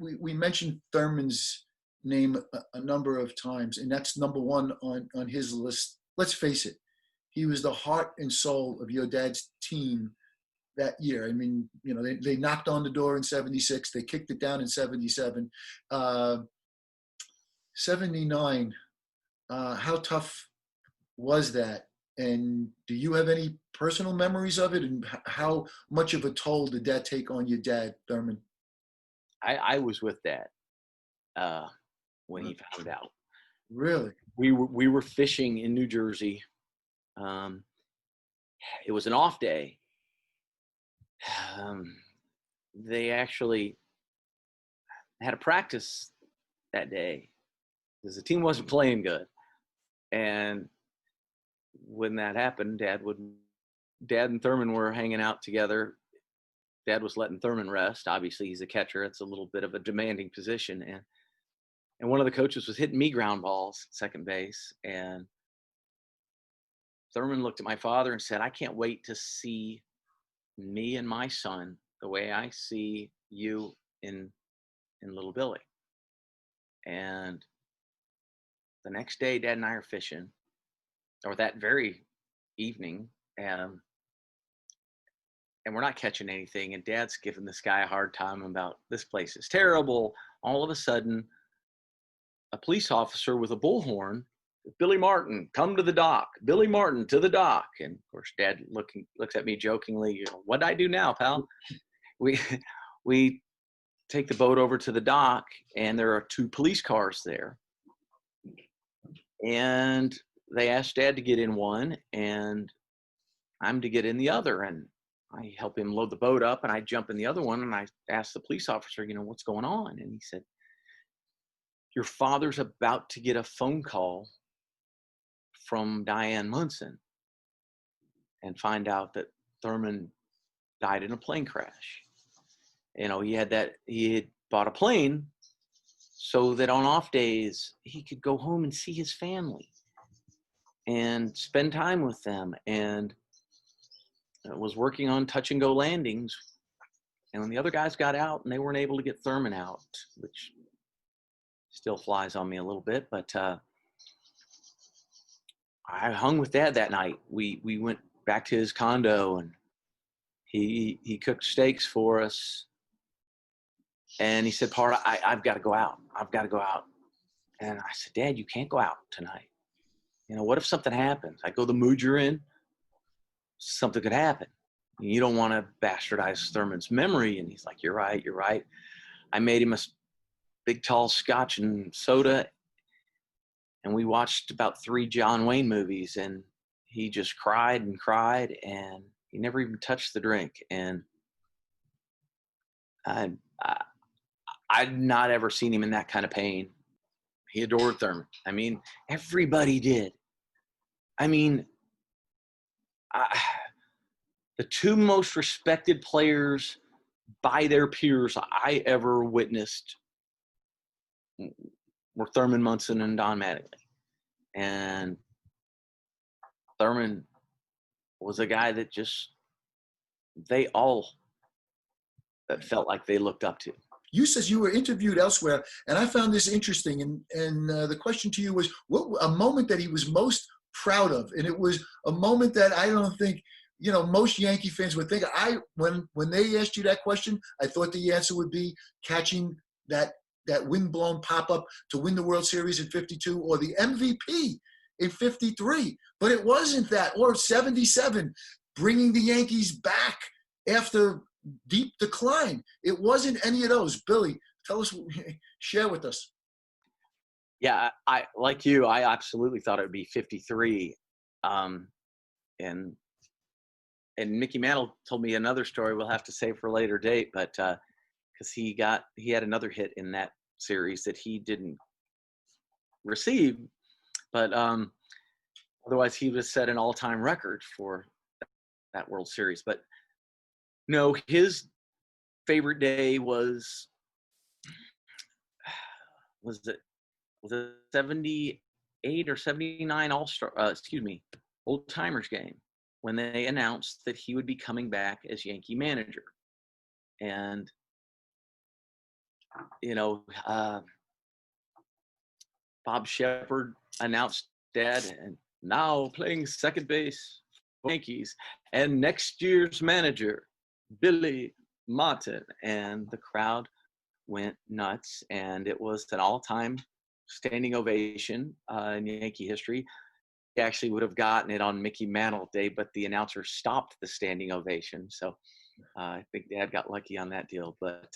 we mentioned Thurman's name a number of times, and that's number one on his list. Let's face it, he was the heart and soul of your dad's team that year. I mean, they knocked on the door in 76, they kicked it down in 77. 79, how tough was that? And do you have any personal memories of it? And how much of a toll did that take on your dad, Thurman? I was with Dad when he found out. Really? We were fishing in New Jersey. Um, it was an off day. Um, they actually had a practice that day because the team wasn't playing good. And when that happened, Dad and Thurman were hanging out together. Dad was letting Thurman rest. Obviously, he's a catcher. It's a little bit of a demanding position. And one of the coaches was hitting me ground balls at second base. And Thurman looked at my father and said, "I can't wait to see me and my son the way I see you in little Billy." And the next day, Dad and I are fishing, or that very evening, and we're not catching anything. And Dad's giving this guy a hard time about this place is terrible. All of a sudden, a police officer with a bullhorn, "Billy Martin, come to the dock. Billy Martin to the dock." And of course, Dad looks at me jokingly, "What'd I do now, pal?" We we take the boat over to the dock, and there are two police cars there. And they asked Dad to get in one, and I'm to get in the other. And I help him load the boat up, and I jump in the other one, and I asked the police officer, "What's going on?" And he said, "Your father's about to get a phone call from Diane Munson and find out that Thurman died in a plane crash." He had bought a plane so that on off days he could go home and see his family and spend time with them, and was working on touch and go landings. And when the other guys got out and they weren't able to get Thurman out, which still flies on me a little bit, but I hung with Dad that night. We went back to his condo, and he cooked steaks for us. And he said, "Part, I've got to go out. I've got to go out." And I said, "Dad, you can't go out tonight. What if something happens? I go the mood you're in, something could happen. You don't want to bastardize Thurman's memory." And he's like, "You're right, you're right." I made him a big, tall scotch and soda, and we watched about 3 John Wayne movies, and he just cried and cried, and he never even touched the drink. And I'd not ever seen him in that kind of pain. He adored Thurman. I mean, everybody did. I mean, the two most respected players by their peers I ever witnessed were Thurman Munson and Don Mattingly. And Thurman was a guy that they all that felt like they looked up to. You says you were interviewed elsewhere, and I found this interesting. And the question to you was, what a moment that he was most proud of? And it was a moment that I don't think most Yankee fans would think. When they asked you that question, I thought the answer would be catching that windblown pop-up to win the World Series in 52, or the MVP in 53. But it wasn't that, or 77, bringing the Yankees back after deep decline. It wasn't any of those. Billy, tell us, share with us. Yeah, I like you, I absolutely thought it would be 53. And Mickey Mantle told me another story we'll have to save for a later date, but because he had another hit in that series that he didn't receive, but otherwise he was set an all-time record for that World Series. But no, his favorite day was it 78 or 79 Old Timers game, when they announced that he would be coming back as Yankee manager. And you know, Bob Shepard announced Dad, and now playing second base for Yankees, and next year's manager, Billy Martin. And the crowd went nuts, and it was an all-time standing ovation in Yankee history. He actually would have gotten it on Mickey Mantle Day, but the announcer stopped the standing ovation. So I think Dad got lucky on that deal. But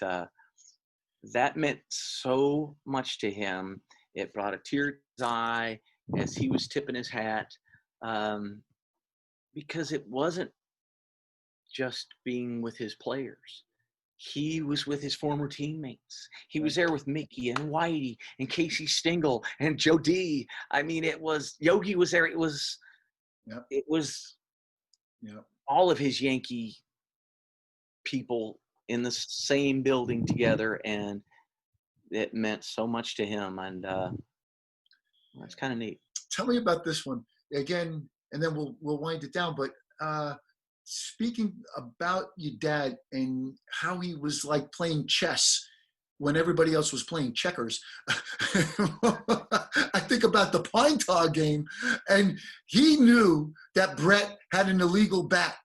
that meant so much to him. It brought a tear to his eye as he was tipping his hat, because it wasn't just being with his players. He was with his former teammates. He was there with Mickey and Whitey and Casey Stengel and Joe D. I mean, it was Yogi was there. It was, Yep. it was Yep. all of his Yankee people in the same building together, and it meant so much to him. And that's kind of neat. Tell me about this one again, and then we'll wind it down. But speaking about your dad and how he was like playing chess when everybody else was playing checkers. I think about the Pine Tar game, and he knew that Brett had an illegal bat,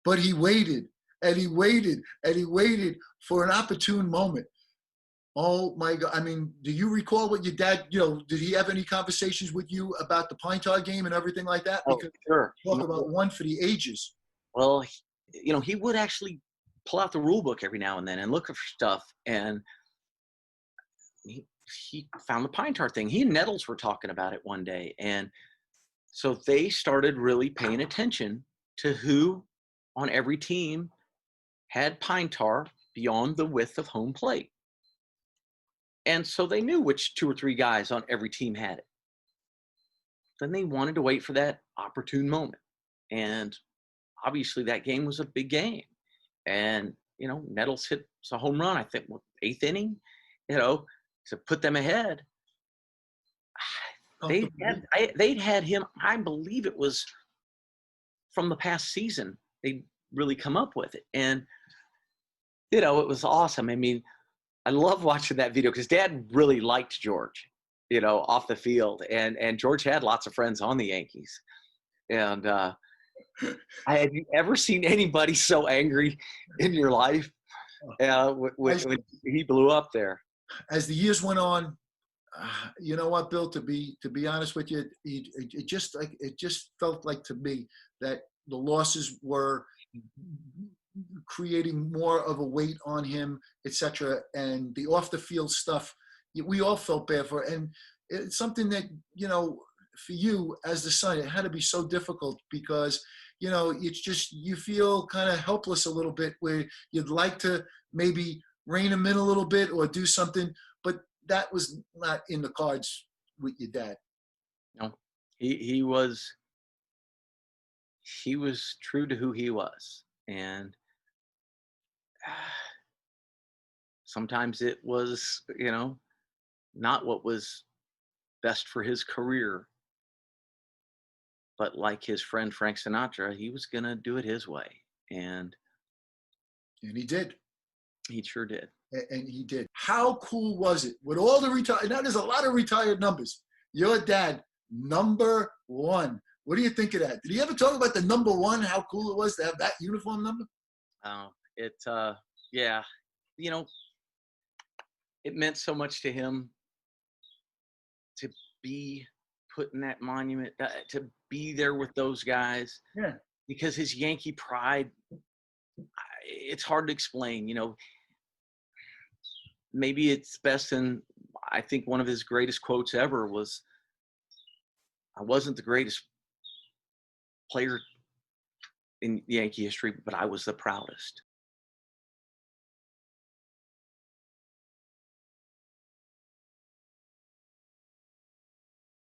but he waited and he waited and he waited for an opportune moment. Oh my God. I mean, do you recall what your dad, did he have any conversations with you about the Pine Tar game and everything like that? Oh, Because sure. talk about one for the ages. Well, he would actually pull out the rule book every now and then and look for stuff. And he found the Pine Tar thing. He and Nettles were talking about it one day. And so they started really paying attention to who on every team had Pine Tar beyond the width of home plate. And so they knew which 2 or 3 guys on every team had it. Then they wanted to wait for that opportune moment. And obviously that game was a big game. And, Nettles hit a home run, I think, 8th inning, to put them ahead. They'd had him, I believe it was from the past season, they really come up with it. And, it was awesome. I mean, I love watching that video because Dad really liked George, off the field. And George had lots of friends on the Yankees. And had you ever seen anybody so angry in your life when he blew up there? As the years went on, you know what, Bill? To be honest with you, it just felt like to me that the losses were creating more of a weight on him, etc. And the off the field stuff, we all felt bad for. And it's something that for you as the son, it had to be so difficult because it's just you feel kind of helpless a little bit, where you'd like to maybe rein him in a little bit or do something, but that was not in the cards with your dad. No, he was true to who he was. And sometimes it was, not what was best for his career. But like his friend Frank Sinatra, he was going to do it his way. And he did. He sure did. And he did. How cool was it with all the retired? Now there's a lot of retired numbers. Your dad, number 1. What do you think of that? Did he ever talk about the number 1? How cool it was to have that uniform number? Yeah, it meant so much to him to be put in that monument, to be there with those guys. Yeah. Because his Yankee pride, it's hard to explain. Maybe it's best, and I think one of his greatest quotes ever was, "I wasn't the greatest player in Yankee history, but I was the proudest."